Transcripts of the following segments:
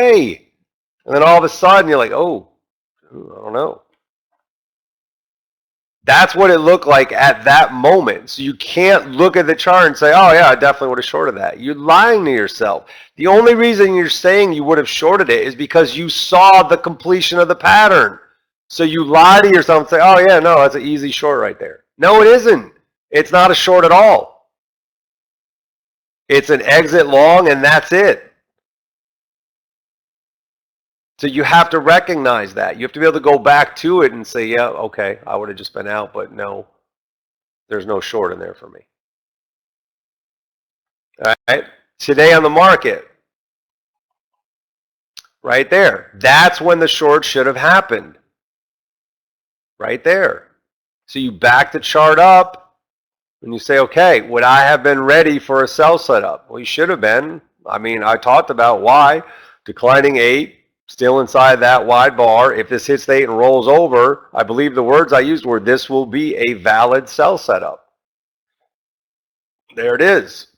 okay. And then all of a sudden you're like, oh, I don't know. That's what it looked like at that moment. So you can't look at the chart and say, oh yeah, I definitely would have shorted that. You're lying to yourself. The only reason you're saying you would have shorted it is because you saw the completion of the pattern. So you lie to yourself and say, oh yeah, no, that's an easy short right there. No, it isn't. It's not a short at all. It's an exit long and that's it. So you have to recognize that. You have to be able to go back to it and say, yeah, okay, I would have just been out, but no, there's no short in there for me. All right. Today on the market, right there. That's when the short should have happened. Right there. So you back the chart up and you say, okay, would I have been ready for a sell setup? Well, you should have been. I mean, I talked about why. Declining 8, still inside that wide bar. If this hits the 8 and rolls over, I believe the words I used were, this will be a valid sell setup. There it is.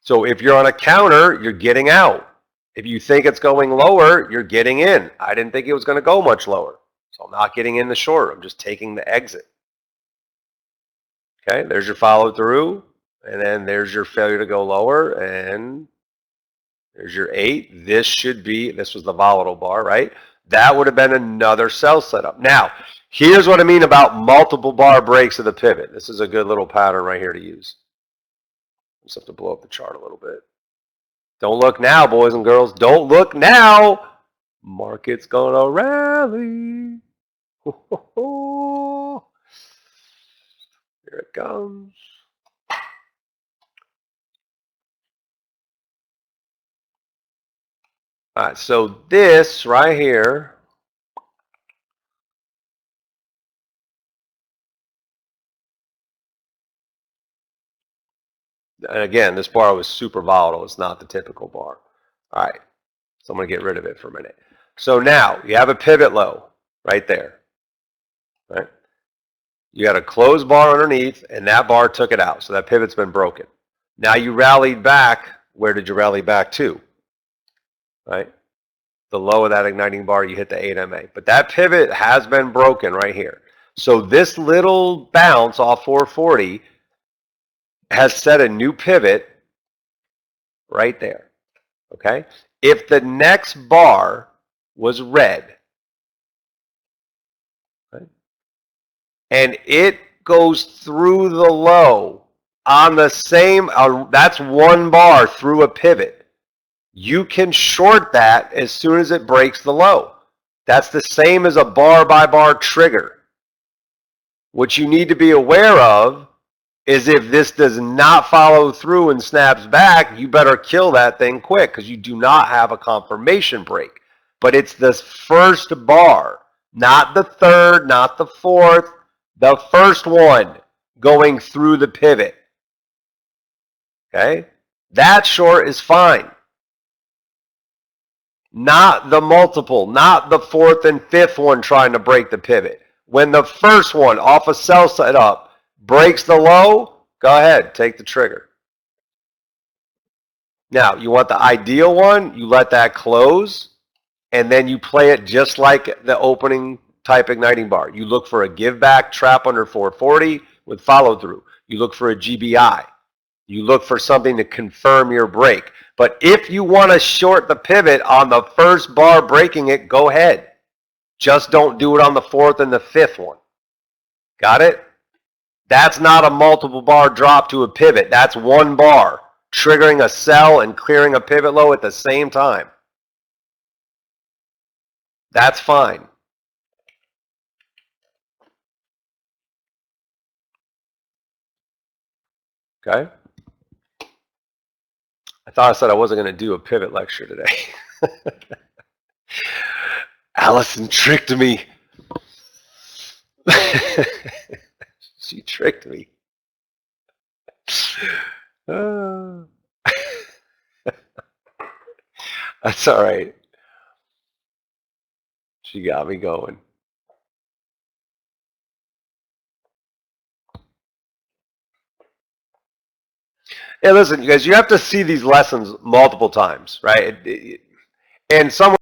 So if you're on a counter, you're getting out. If you think it's going lower, you're getting in. I didn't think it was going to go much lower. So I'm not getting in the short. I'm just taking the exit. Okay, there's your follow through. And then there's your failure to go lower. And there's your 8. This was the volatile bar, right? That would have been another sell setup. Now, here's what I mean about multiple bar breaks of the pivot. This is a good little pattern right here to use. Just have to blow up the chart a little bit. Don't look now, boys and girls. Don't look now. Market's gonna rally. Here it comes. All right, so this right here, and again, this bar was super volatile. It's not the typical bar. All right, so I'm going to get rid of it for a minute. So now you have a pivot low right there, right? You got a closed bar underneath, and that bar took it out. So that pivot's been broken. Now you rallied back. Where did you rally back to? Right? The low of that igniting bar, you hit the 8 MA. But that pivot has been broken right here. So this little bounce off 440 has set a new pivot right there. Okay? If the next bar was red, right, and it goes through the low on the same, that's one bar through a pivot. You can short that as soon as it breaks the low. That's the same as a bar by bar trigger. What you need to be aware of is if this does not follow through and snaps back, you better kill that thing quick because you do not have a confirmation break. But it's this first bar, not the third, not the fourth, the first one going through the pivot. Okay? That short is fine. Not the multiple, not the fourth and fifth one trying to break the pivot. When the first one off a sell setup breaks the low, go ahead, take the trigger. Now, you want the ideal one, you let that close, and then you play it just like the opening type igniting bar. You look for a give back trap under 440 with follow through. You look for a GBI. You look for something to confirm your break. But if you want to short the pivot on the first bar breaking it, go ahead. Just don't do it on the fourth and the fifth one. Got it? That's not a multiple bar drop to a pivot. That's one bar triggering a sell and clearing a pivot low at the same time. That's fine. Okay? I thought I said I wasn't going to do a pivot lecture today. Allison tricked me. She tricked me. That's all right. She got me going. Hey, listen, you guys, you have to see these lessons multiple times, right? And someone